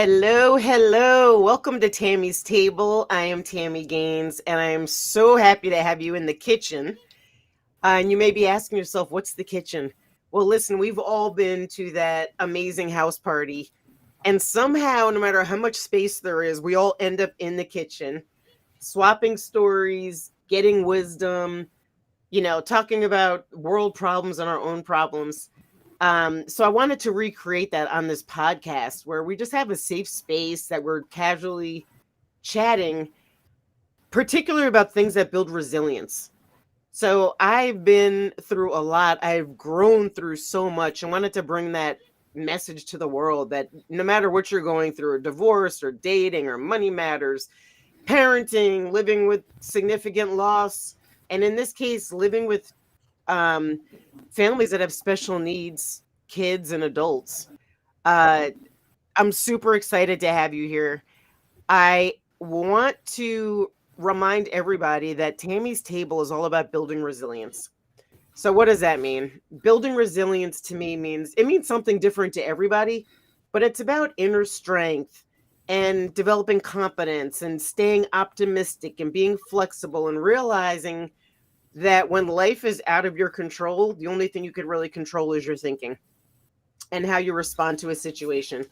Hello, hello. Welcome to Tammy's Table. I am Tammy Gaines, and I am so happy to have you in the kitchen. And you may be asking yourself, what's the kitchen? Well, listen, we've all been to that amazing house party, and somehow, no matter how much space there is, we all end up in the kitchen, swapping stories, getting wisdom, talking about world problems and our own problems. So I wanted to recreate that on this podcast where we just have a safe space that we're casually chatting, particularly about things that build resilience. So I've been through a lot. I've grown through so much. I wanted to bring that message to the world that no matter what you're going through, a divorce or dating or money matters, parenting, living with significant loss, and in this case, living with families that have special needs, kids and adults. I'm super excited to have you here. I want to remind everybody that Tammy's Table is all about building resilience. So what does that mean? Building resilience to me means something different to everybody, but it's about inner strength and developing confidence and staying optimistic and being flexible and realizing that when life is out of your control, the only thing you can really control is your thinking and how you respond to a situation.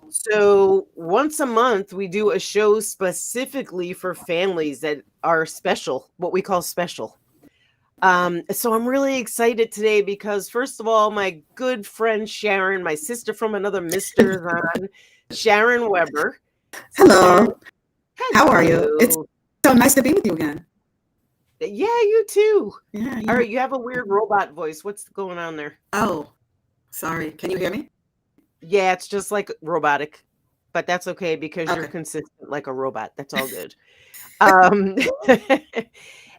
So once a month, we do a show specifically for families that are special, what we call special. So I'm really excited today because, first of all, my good friend Sharon, my sister from another mister, is on, Sharon Weber. Hello. How are you? Hello. It's so nice to be with you again. Yeah, you too. Yeah. All right, you have a weird robot voice. What's going on there? Oh, sorry. Can you hear me? Yeah, it's just like robotic, but that's okay because you're Okay. consistent like a robot. That's all good. Um,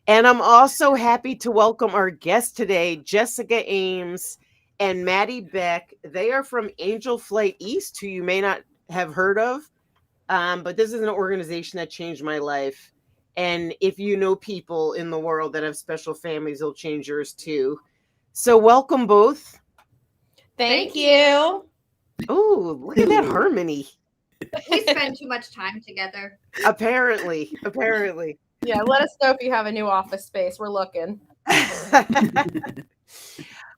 and I'm also happy to welcome our guest today, Jessica Ames and Maddy Beck. They are from Angel Flight East, who you may not have heard of, but this is an organization that changed my life. And if you know people in the world that have special families, it'll change yours too. So welcome both. Thank you. Oh, look at that harmony. We spend too much time together. Apparently. Yeah, let us know if you have a new office space. We're looking.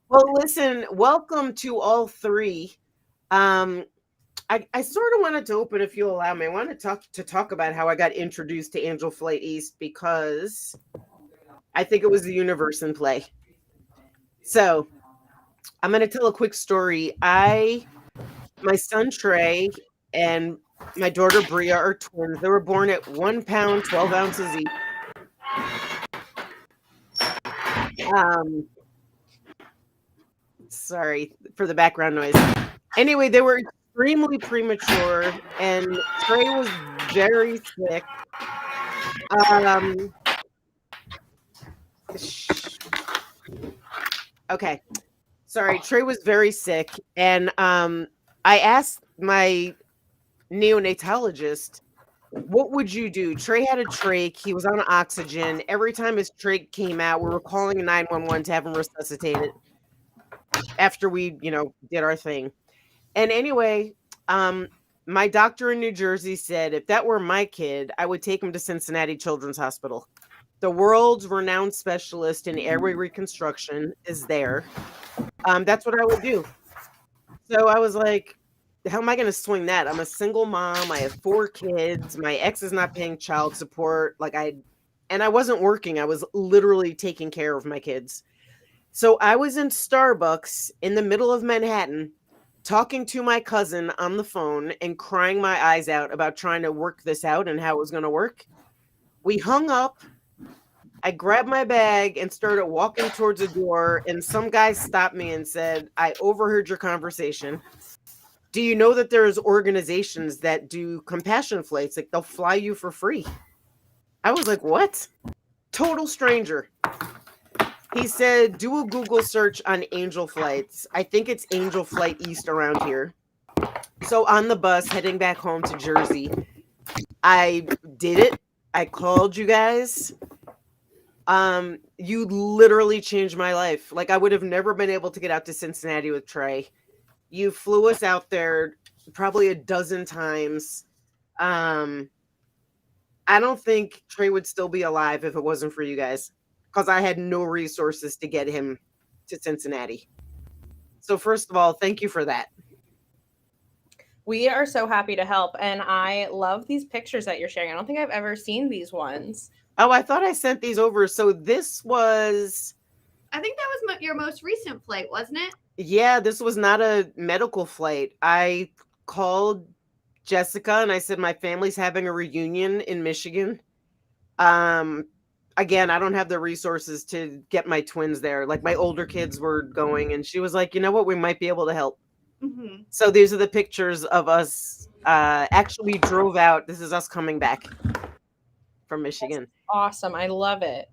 Well, listen, welcome to all three. I sort of wanted to open, if you allow me. I want to talk about how I got introduced to Angel Flight East because I think it was the universe in play. So I'm going to tell a quick story. My son Trey and my daughter Bria are twins. They were born at 1 pound, 12 ounces each. Sorry for the background noise. Anyway, they were extremely premature, and Trey was very sick. Okay. Sorry, Trey was very sick, and I asked my neonatologist, what would you do? Trey had a trach. He was on oxygen. Every time his trach came out, we were calling 911 to have him resuscitated after we, did our thing. And anyway, my doctor in New Jersey said if that were my kid, I would take him to Cincinnati Children's Hospital. The world's renowned specialist in airway reconstruction is there. That's what I would do. So I was like, how am I going to swing that? I'm a single mom. I have 4 kids. My ex is not paying child support. And I wasn't working. I was literally taking care of my kids. So I was in Starbucks in the middle of Manhattan talking to my cousin on the phone and crying my eyes out about trying to work this out and how it was going to work. We hung up. I grabbed my bag and started walking towards the door, and some guy stopped me and said, I overheard your conversation. Do you know that there's organizations that do compassion flights? Like, they'll fly you for free. I was like, what? Total stranger. He said, do a Google search on Angel Flights. I think it's Angel Flight East around here. So on the bus heading back home to Jersey, I did it. I called you guys. You literally changed my life. Like, I would have never been able to get out to Cincinnati with Trey. You flew us out there. probably a dozen times. Um, I don't think Trey would still be alive if it wasn't for you guys, because I had no resources to get him to Cincinnati. So first of all, thank you for that. We are so happy to help, and I love these pictures that you're sharing. I don't think I've ever seen these ones. Oh, I thought I sent these over. So this was, I think that was your most recent flight, wasn't it? yeah, this was not a medical flight. I called Jessica and I said my family's having a reunion in Michigan. Um, Again, I don't have the resources to get my twins there. Like my older kids were going, and she was like, "You know what? We might be able to help." Mm-hmm. So these are the pictures of us. Actually, we drove out. This is us coming back from Michigan. Awesome. I love it.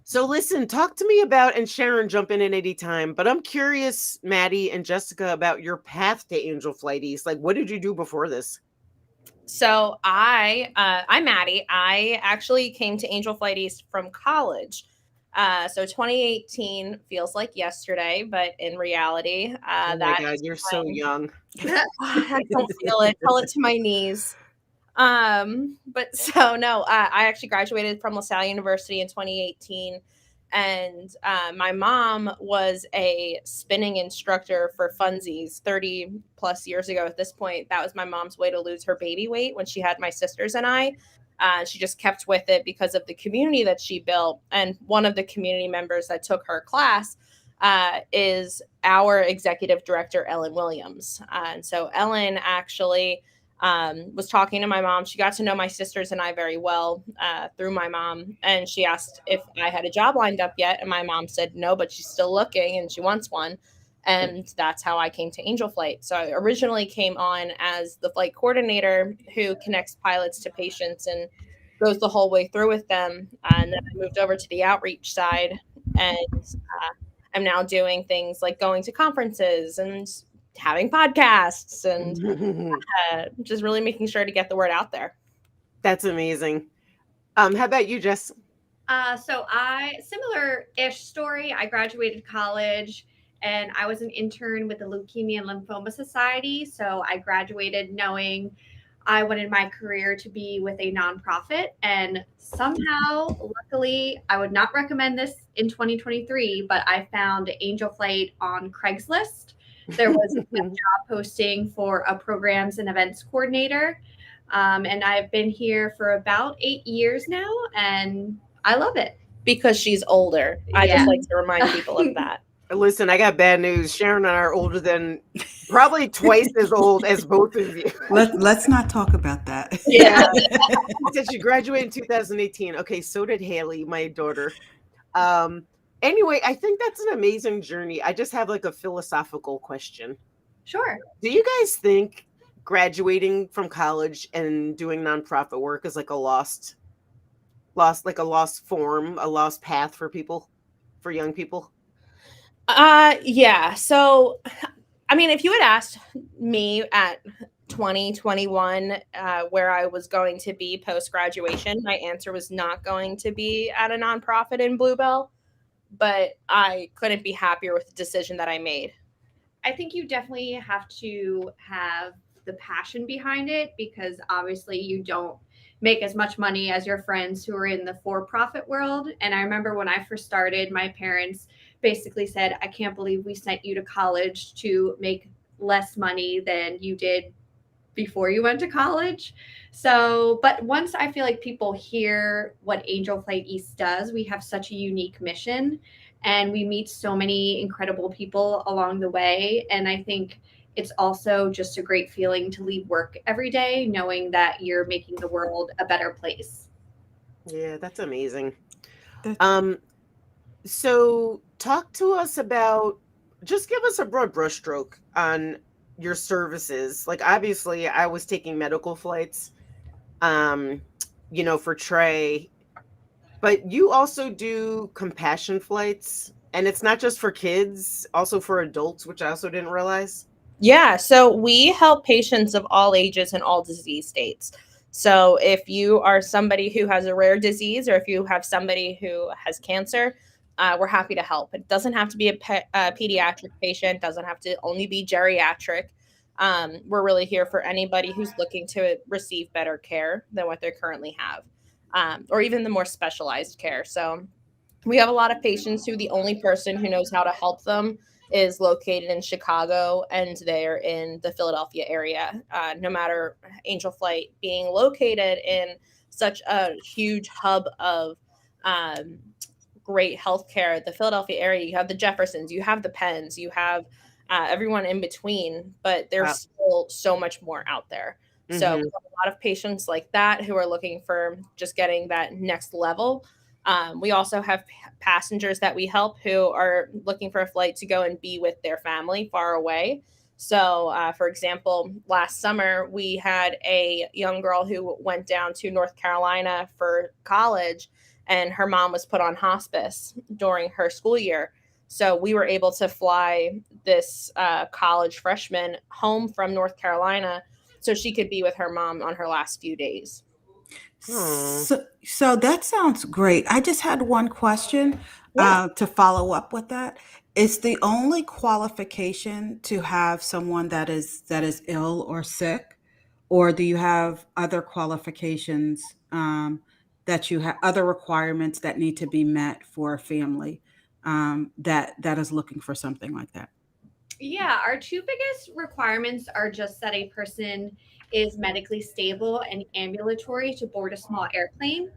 So listen, talk to me about, and Sharon, jump in at any time, but I'm curious, Maddy and Jessica, about your path to Angel Flight East. Like, what did you do before this? So I'm Maddy. I actually came to Angel Flight East from college. So 2018 feels like yesterday, but in reality, Oh my God, you're so young. I don't feel it. Tell it to my knees. But so no, I actually graduated from LaSalle University in 2018, and my mom was a spinning instructor for funsies 30 plus years ago. At this point, that was my mom's way to lose her baby weight when she had my sisters and I. She just kept with it because of the community that she built, and one of the community members that took her class is our executive director, Ellen Williams. And so Ellen actually was talking to my mom. She got to know my sisters and I very well through my mom. And she asked if I had a job lined up yet. And my mom said no, but she's still looking and she wants one. And that's how I came to Angel Flight. So I originally came on as the flight coordinator who connects pilots to patients and goes the whole way through with them. And then I moved over to the outreach side, and I'm now doing things like going to conferences and having podcasts and just really making sure to get the word out there. That's amazing. How about you, Jess? So similar-ish story. I graduated college and I was an intern with the Leukemia and Lymphoma Society. So I graduated knowing I wanted my career to be with a nonprofit. And somehow, luckily, I would not recommend this in 2023, but I found Angel Flight on Craigslist. There was a job posting for a programs and events coordinator. And I've been here for about 8 years now, and I love it. Because she's older. I just like to remind people of that. Listen, I got bad news. Sharon and I are older than, probably twice as old as both of you. Let's not talk about that. Yeah. She said she graduated in 2018. Okay, so did Haley, my daughter. Anyway, I think that's an amazing journey. I just have like a philosophical question. Sure. Do you guys think graduating from college and doing nonprofit work is like a lost form, a lost path for people, for young people? Yeah. So, I mean, if you had asked me at 2021 where I was going to be post-graduation, my answer was not going to be at a nonprofit in Bluebell, but I couldn't be happier with the decision that I made. I think you definitely have to have the passion behind it, because obviously you don't make as much money as your friends who are in the for-profit world. And I remember when I first started, my parents basically said, I can't believe we sent you to college to make less money than you did before you went to college. So, but once I feel like people hear what Angel Flight East does, we have such a unique mission and we meet so many incredible people along the way. And I think it's also just a great feeling to leave work every day knowing that you're making the world a better place. Yeah, that's amazing. So talk to us about, just give us a broad brushstroke on your services. Like, obviously I was taking medical flights, for Trey, but you also do compassion flights, and it's not just for kids, also for adults, which I also didn't realize. Yeah, so we help patients of all ages and all disease states. So if you are somebody who has a rare disease, or if you have somebody who has cancer, we're happy to help. It doesn't have to be a pediatric patient, doesn't have to only be geriatric. We're really here for anybody who's looking to receive better care than what they currently have, or even the more specialized care. So we have a lot of patients who the only person who knows how to help them is located in Chicago, and they're in the Philadelphia area. No matter Angel Flight being located in such a huge hub of um, great healthcare, the Philadelphia area, you have the Jeffersons, you have the Penns, you have everyone in between, but there's Wow. still so much more out there. So we Mhm. have a lot of patients like that who are looking for just getting that next level. We also have passengers that we help who are looking for a flight to go and be with their family far away. So, for example, last summer we had a young girl who went down to North Carolina for college, and her mom was put on hospice during her school year. So we were able to fly this college freshman home from North Carolina so she could be with her mom on her last few days. Oh. So that sounds great. I just had one question Yeah. to follow up with that. Is the only qualification to have someone that is ill or sick, or do you have other qualifications that you have other requirements that need to be met for a family that is looking for something like that? Yeah, our two biggest requirements are just that a person is medically stable and ambulatory to board a small airplane.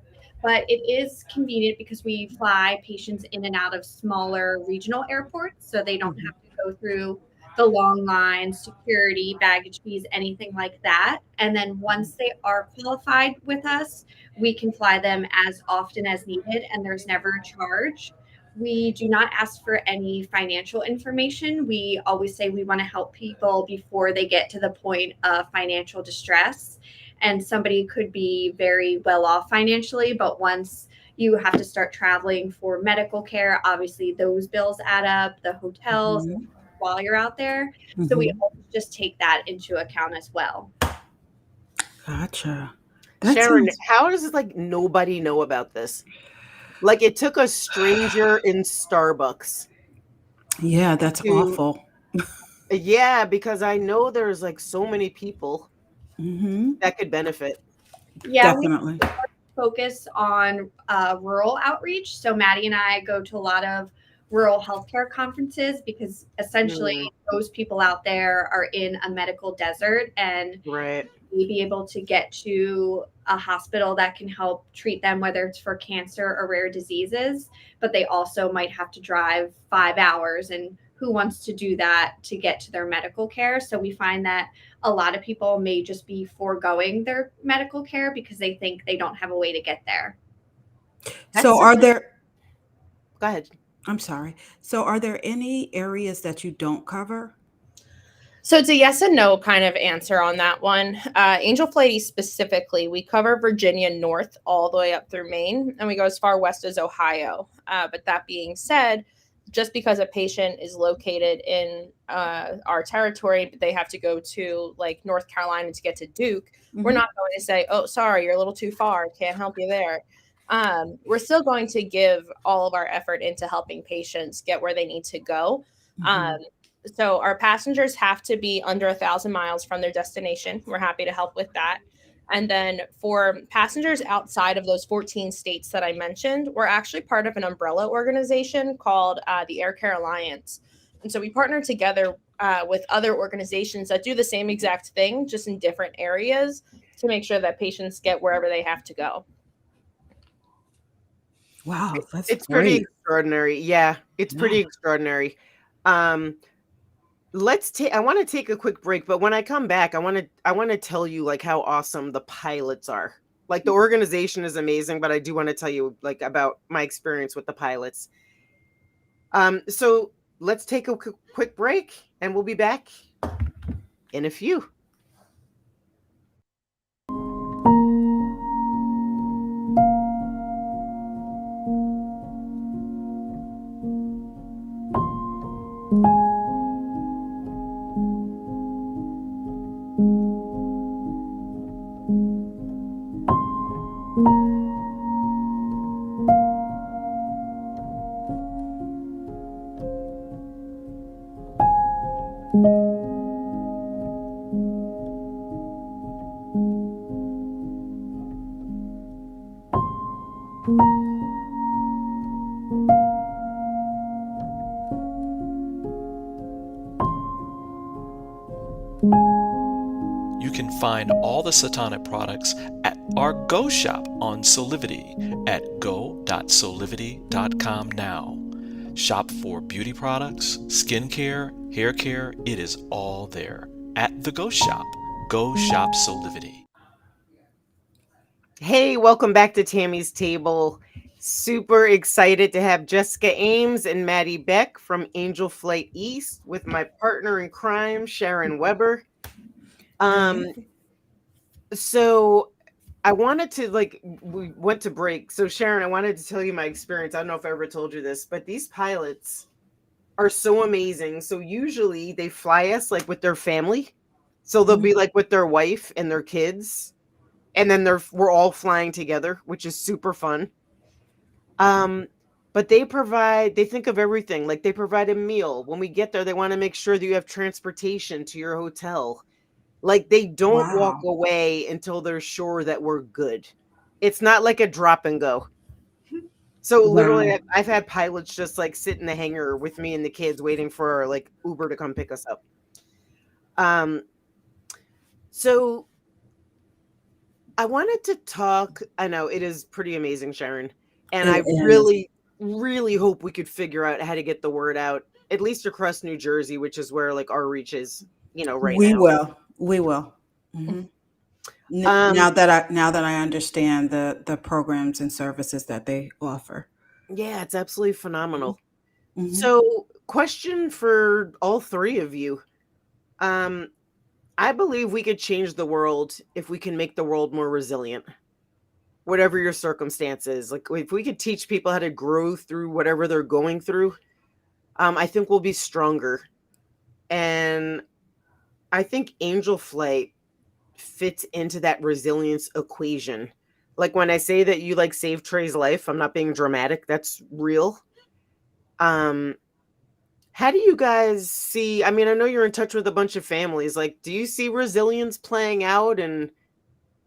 But it is convenient because we fly patients in and out of smaller regional airports, so they don't Mhm. have to go through the long lines, security, baggage fees, anything like that. And then once they are qualified with us, we can fly them as often as needed, and there's never a charge. We do not ask for any financial information. We always say we want to help people before they get to the point of financial distress. And somebody could be very well off financially, but once you have to start traveling for medical care, obviously those bills add up, the hotels Mhm. while you're out there. So we Mhm. always just take that into account as well. Gotcha. That Sharon, sounds how does like nobody know about this? Like it took a stranger in Starbucks yeah, that's to awful. yeah, because I know there's like so many people Mhm. that could benefit. Yeah, we Definitely. focus on rural outreach. So Maddie and I go to a lot of rural healthcare conferences because essentially Mm, those people out there are in a medical desert and right. may be able to get to a hospital that can help treat them, whether it's for cancer or rare diseases, but they also might have to drive 5 hours. And who wants to do that to get to their medical care? So we find that a lot of people may just be foregoing their medical care because they think they don't have a way to get there. That's So such are a there go ahead. I'm sorry. So are there any areas that you don't cover? So it's a yes and no kind of answer on that one. Angel Flighty specifically, we cover Virginia north all the way up through Maine, and we go as far west as Ohio. But that being said, just because a patient is located in our territory, but they have to go to like North Carolina to get to Duke, we're Mhm. not going to say, "Oh, sorry, you're a little too far. Can't help you there." We're still going to give all of our effort into helping patients get where they need to go. Um, Mhm. so our passengers have to be under 1,000 miles from their destination. We're happy to help with that. And then for passengers outside of those 14 states that I mentioned, we're actually part of an umbrella organization called the Air Care Alliance. And so we partner together with other organizations that do the same exact thing, just in different areas to make sure that patients get wherever they have to go. Wow, that's It's pretty great. extraordinary. Yeah, it's Yeah. pretty extraordinary. Um, let's take I want to take a quick break, but when I come back, I want to tell you like how awesome the pilots are. Like the organization is amazing, but I do want to tell you like about my experience with the pilots. So let's take a quick break and we'll be back in a few. You can find all the Satonic products at our Go shop on Solivity at go.solivity.com now. Shop for beauty products, skincare, hair care. It is all there at the Go shop. Go shop Solivity. Hey, welcome back to Tammy's Table. Super excited to have Jessica Ames and Maddy Beck from Angel Flight East with my partner in crime, Sharon Weber. So I wanted to we went to break. So Sharon, I wanted to tell you my experience. I don't know if I ever told you this, but these pilots are so amazing. So usually they fly us like with their family. So they'll be like with their wife and their kids, and then we're all flying together, which is super fun. But they think of everything. Like they provide a meal. When we get there, they want to make sure that you have transportation to your hotel. Like they don't walk Wow. away until they're sure that we're good. It's not like a drop and go. So literally, Wow. I've had pilots just like sit in the hangar with me and the kids waiting for like Uber to come pick us up. Um, so I wanted to talk. I know it is pretty amazing, Sharon, and It I is. really, really hope we could figure out how to get the word out, at least across New Jersey, which is where like our reach is, right We now. will. We will. hmm Um, now that I understand the programs and services that they offer. yeah, it's absolutely phenomenal. hmm So, question for all three of you. Um, I believe we could change the world if we can make the world more resilient, whatever your circumstances. Like if we could teach people how to grow through whatever they're going through, I think we'll be stronger. And I think angel flight fits into that resilience equation. Like when I say that you like saved Trey's life, I'm not being dramatic. That's real. Um, how do you guys see? I mean, I know you're in touch with a bunch of families. Like, do you see resilience playing out, and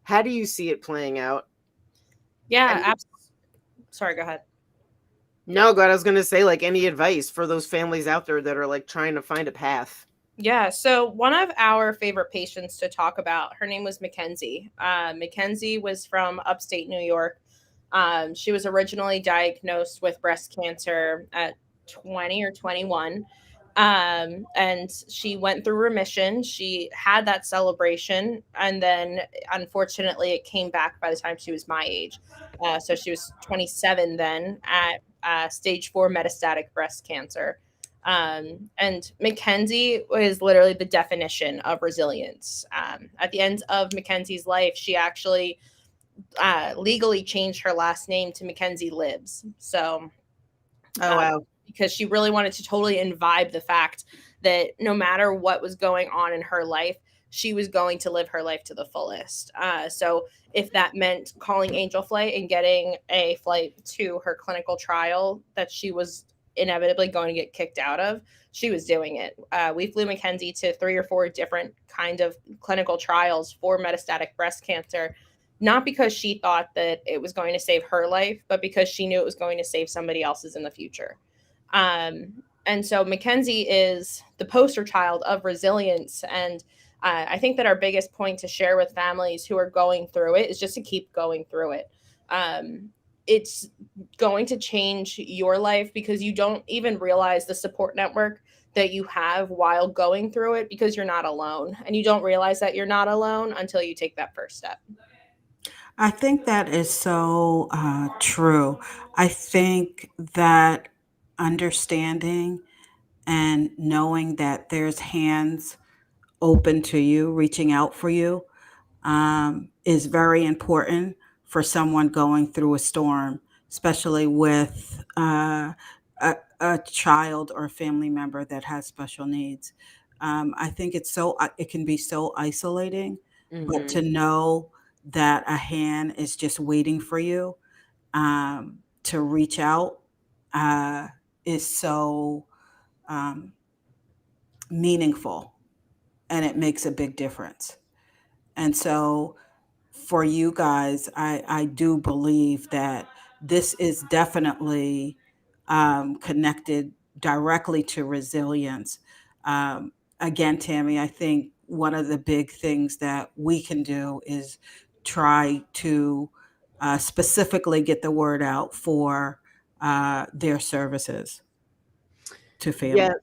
how do you see it playing out? Yeah, And sorry, go ahead. no, God, I was gonna say, like, any advice for those families out there that are like trying to find a path? Yeah, so one of our favorite patients to talk about, her name was Mackenzie. Mackenzie was from upstate New York. She was originally diagnosed with breast cancer at 20 or 21. And she went through remission. She had that celebration. And then, unfortunately, it came back by the time she was my age. So she was 27 then at stage 4 metastatic breast cancer. And Mackenzie was literally the definition of resilience. At the end of Mackenzie's life, she actually legally changed her last name to Mackenzie Lives. So, Oh wow. because she really wanted to totally imbibe the fact that no matter what was going on in her life, she was going to live her life to the fullest. So if that meant calling Angel Flight and getting a flight to her clinical trial that she was inevitably going to get kicked out of, she was doing it. We flew Mackenzie to 3 or 4 different kind of clinical trials for metastatic breast cancer, not because she thought that it was going to save her life, but because she knew it was going to save somebody else's in the future. And so Mackenzie is the poster child of resilience. And I think that our biggest point to share with families who are going through it is just to keep going through it. It's going to change your life because you don't even realize the support network that you have while going through it, because you're not alone. And you don't realize that you're not alone until you take that first step. I think that is so true. I think that understanding and knowing that there's hands open to you, reaching out for you, is very important for someone going through a storm, especially with a child or a family member that has special needs. I think it can be so isolating, but Hmm. to know that a hand is just waiting for you to reach out is so um, meaningful, and it makes a big difference. And so for you guys, I do believe that this is definitely connected directly to resilience. Again, Tammy, I think one of the big things that we can do is try to specifically get the word out for their services to Yeah. families.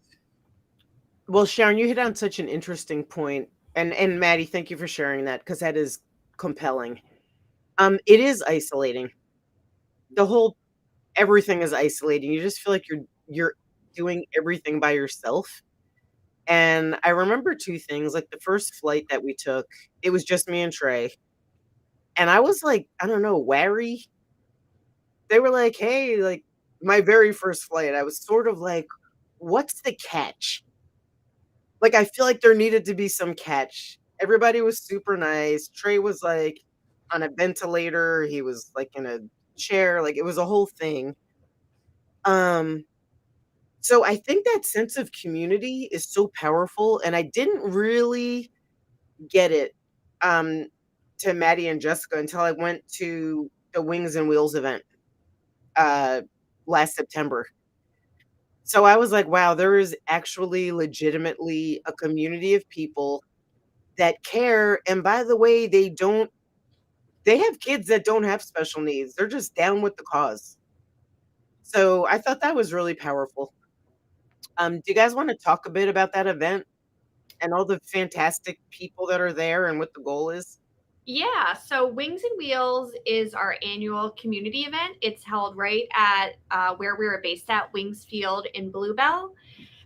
Well, Sharon, you hit on such an interesting point, and Maddie, thank you for sharing that because that is compelling. It is isolating. The whole everything is isolating. You just feel like you're doing everything by yourself. And I remember two things. Like the first flight that we took, it was just me and Trey, and I was like, I don't know, wary. They were like, "Hey," like my very first flight, I was sort of like, "What's the catch?" Like, I feel like there needed to be some catch. Everybody was super nice. Trey was, like, on a ventilator, he was, like, in a chair, like, it was a whole thing. Um, so I think that sense of community is so powerful, and I didn't really get it, um, to Maddie and Jessica until I went to the Wings and Wheels event, uh, last September. So I was like, "Wow, there is actually legitimately a community of people that care, and by the way, they have kids that don't have special needs, they're just down with the cause." So, I thought that was really powerful. Do you guys wanna talk a bit about that event and all the fantastic people that are there and what the goal is? Yeah, so Wings and Wheels is our annual community event. It's held right at where we were based at, Wings Field in Bluebell.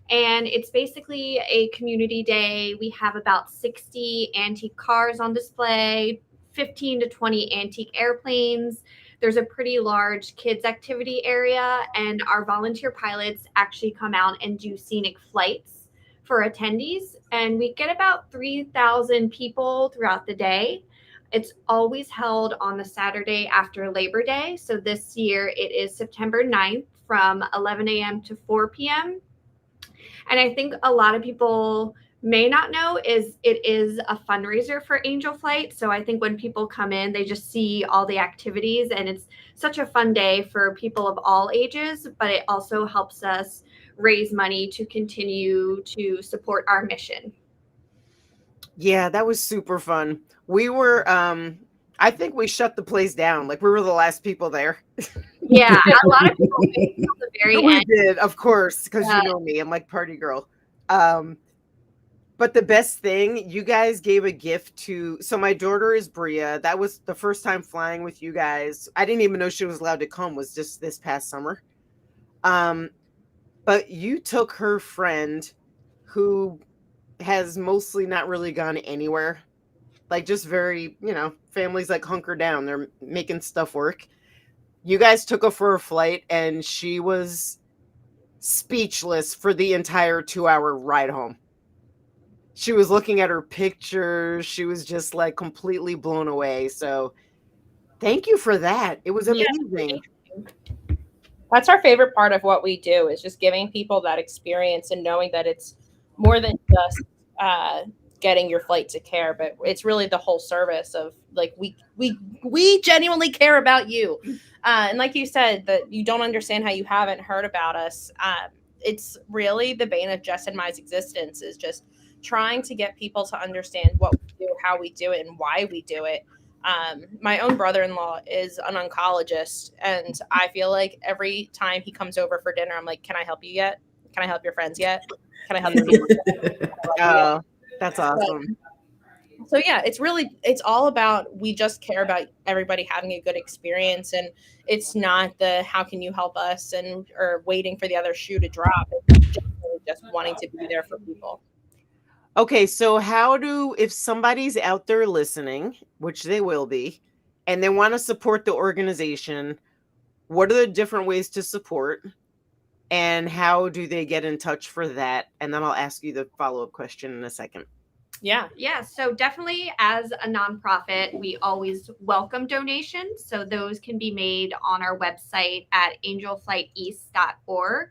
And it's basically a community day. We have about 60 antique cars on display, 15 to 20 antique airplanes. There's a pretty large kids activity area, and our volunteer pilots actually come out and do scenic flights for attendees. And we get about 3,000 people throughout the day. It's always held on the Saturday after Labor Day. So this year it is September 9th from 11 a.m. to 4 p.m. And I think a lot of people may not know is it is a fundraiser for Angel Flight. So I think when people come in, they just see all the activities, and it's such a fun day for people of all ages, but it also helps us raise money to continue to support our mission. Yeah, that was super fun. We were, I think we shut the place down, like, we were the last people there. Yeah, a lot of people wait until the very We end. did, of course, because Yeah. you know me, I'm like party girl. Um But the best thing, you guys gave a gift to so my daughter is Bria. That was the first time flying with you guys. I didn't even know she was allowed to come, was just this past summer. Um, but you took her friend who has mostly not really gone anywhere. Like just very, families like hunker down. They're making stuff work. You guys took her for a flight and she was speechless for the entire 2-hour ride home. She was looking at her pictures, she was just, like, completely blown away, so thank you for that, it was Yeah, amazing. that's our favorite part of what we do is just giving people that experience and knowing that it's more than just uh, getting your flight to care, but it's really the whole service of like we genuinely care about you. And like you said, that you don't understand how you haven't heard about us. It's really the bane of Jess and my existence is just trying to get people to understand what we do, how we do it, and why we do it. My own brother-in-law is an oncologist, and I feel like every time he comes over for dinner, I'm like, "Can I help you yet? Can I help your friends yet? Can I help your people yet?" Oh, that's awesome. So yeah, it's all about we just care about everybody having a good experience, and it's not the how can you help us and or waiting for the other shoe to drop. It's just wanting to be there for people. Okay, so if somebody's out there listening, which they will be, and they wanna support the organization, what are the different ways to support, and how do they get in touch for that? And then I'll ask you the follow-up question in a second. Yeah, so definitely as a nonprofit, we always welcome donations. So those can be made on our website at angelflighteast.org.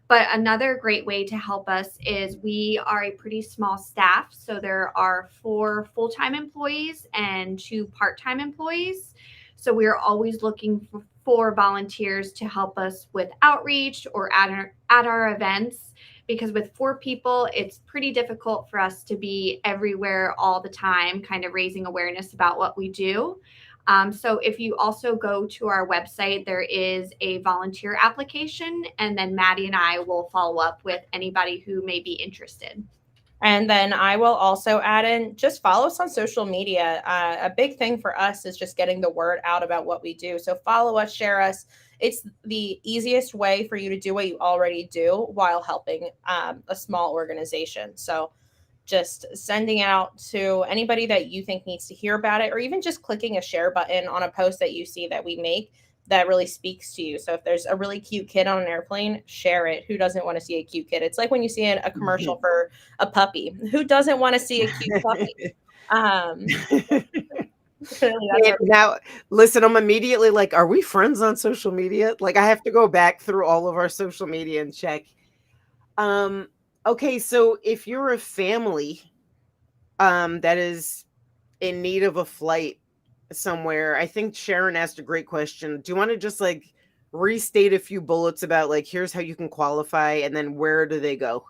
But another great way to help us is we are a pretty small staff. So there are 4 full time employees and 2 part time employees. So we are always looking for volunteers to help us with outreach or at our events, because with 4 people, it's pretty difficult for us to be everywhere all the time, kind of raising awareness about what we do. So if you also go to our website, there is a volunteer application, and then Maddy and I will follow up with anybody who may be interested. And then I will also add in, just follow us on social media. A big thing for us is just getting the word out about what we do. So follow us, share us. It's the easiest way for you to do what you already do while helping a small organization. So just sending out to anybody that you think needs to hear about it, or even just clicking a share button on a post that you see that we make that really speaks to you. So if there's a really cute kid on an airplane, share it. Who doesn't want to see a cute kid? It's like when you see a commercial for a puppy. Who doesn't want to see a cute puppy? Clearly that's Now, listen, I'm immediately like, are we friends on social media? Like, I have to go back through all of our social media and check. Okay, so if you're a family that is in need of a flight somewhere, I think Sharon asked a great question. Do you want to just like restate a few bullets about like here's how you can qualify, and then where do they go?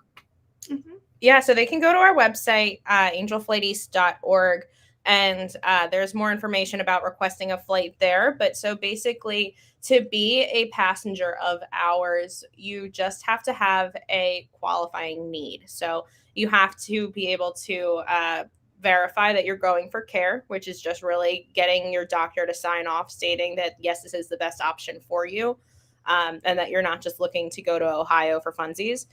Mm-hmm. Yeah, so they can go to our website, angelflighteast.org, and there's more information about requesting a flight there. But so basically, to be a passenger of ours, you just have to have a qualifying need. So you have to be able to verify that you're going for care, which is just really getting your doctor to sign off stating that, yes, this is the best option for you, and that you're not just looking to go to Ohio for funsies.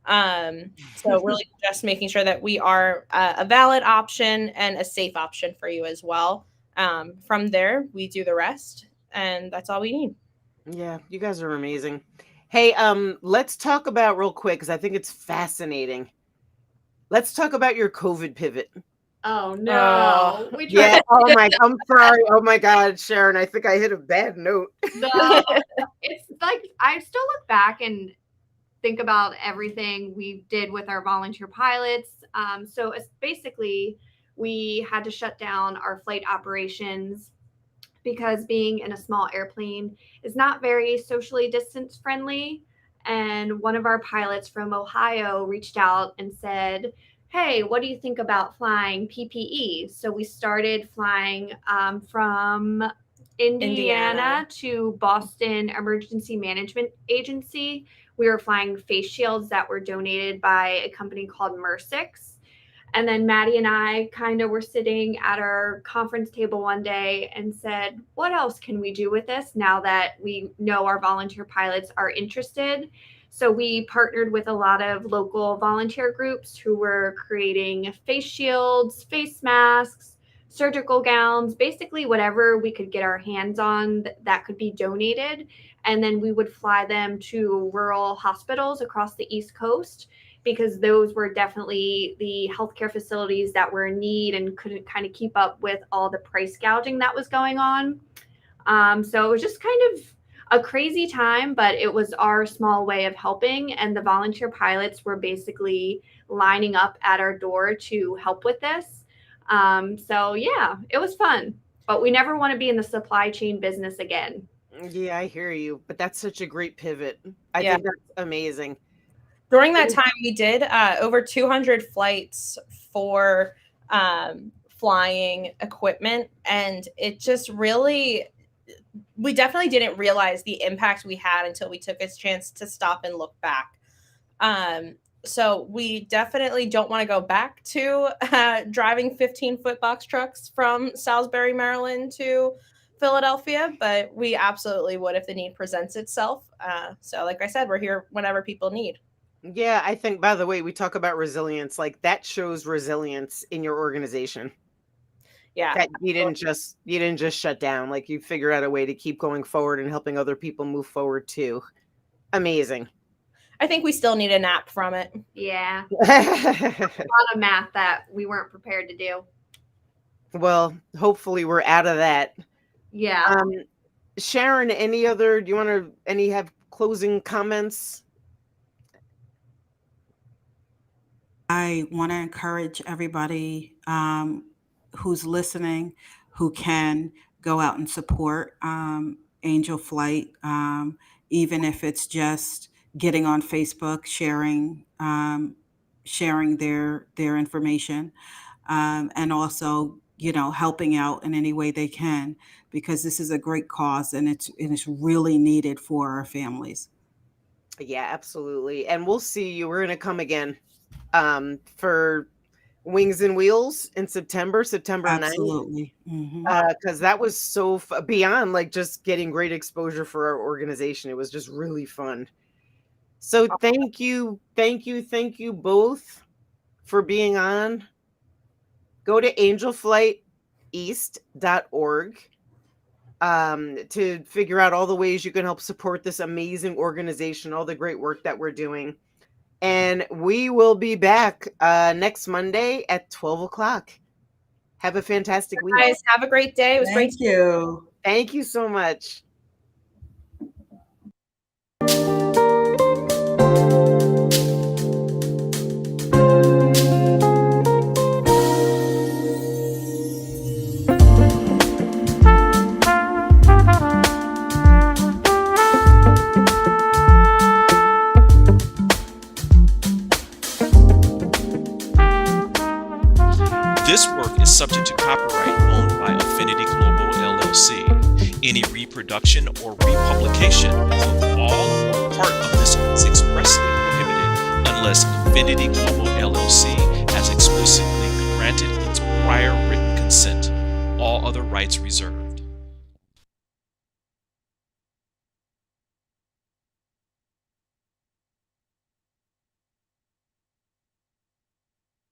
So really just making sure that we are a valid option and a safe option for you as well. From there, we do the rest, and that's all we need. Yeah, you guys are amazing. Hey, let's talk about real quick, because I think it's fascinating. Let's talk about your COVID pivot. Oh no. We tried. Yeah. Oh my. I'm sorry. Oh my God, Sharon. I think I hit a bad note. No. It's like I still look back and think about everything we did with our volunteer pilots. So it's basically we had to shut down our flight operations because being in a small airplane is not very socially distance friendly. And one of our pilots from Ohio reached out and said, hey, what do you think about flying PPE? So we started flying from Indiana to Boston Emergency Management Agency. We were flying face shields that were donated by a company called Mersix. And then Maddy and I kind of were sitting at our conference table one day and said, what else can we do with this now that we know our volunteer pilots are interested? So we partnered with a lot of local volunteer groups who were creating face shields, face masks, surgical gowns, basically whatever we could get our hands on that could be donated. And then we would fly them to rural hospitals across the East Coast, because those were definitely the healthcare facilities that were in need and couldn't kind of keep up with all the price gouging that was going on. So it was just kind of a crazy time, but it was our small way of helping. And the volunteer pilots were basically lining up at our door to help with this. So yeah, it was fun, but we never want to be in the supply chain business again. Yeah, I hear you, but that's such a great pivot. I think that's amazing. During that time, we did over 200 flights for flying equipment, and it just really, we definitely didn't realize the impact we had until we took a chance to stop and look back. So we definitely don't want to go back to driving 15-foot box trucks from Salisbury, Maryland to Philadelphia, but we absolutely would if the need presents itself. So like I said, we're here whenever people need. Yeah, I think, by the way, we talk about resilience, like that shows resilience in your organization. Yeah. That you didn't just shut down, like you figured out a way to keep going forward and helping other people move forward too. Amazing. I think we still need a nap from it. Yeah. A lot of math that we weren't prepared to do. Well, hopefully we're out of that. Yeah. Sharon, do you want to have closing comments? I want to encourage everybody who's listening, who can go out and support Angel Flight, even if it's just getting on Facebook, sharing their information, and also, helping out in any way they can, because this is a great cause, and it's really needed for our families. Yeah, absolutely. And we'll see you. We're going to come again for Wings and Wheels in September 9th. Absolutely. Hmm. Because that was so beyond like just getting great exposure for our organization. It was just really fun. So thank you both for being on. Go to angelflighteast.org to figure out all the ways you can help support this amazing organization, all the great work that we're doing. And we will be back next Monday at 12 o'clock. Have a fantastic week. Guys, have a great day. It was great. Thank you. Thank you so much. This work is subject to copyright owned by Affinity Global LLC. Any reproduction or republication of all or part of this is expressly prohibited unless Affinity Global LLC has explicitly granted its prior written consent. All other rights reserved.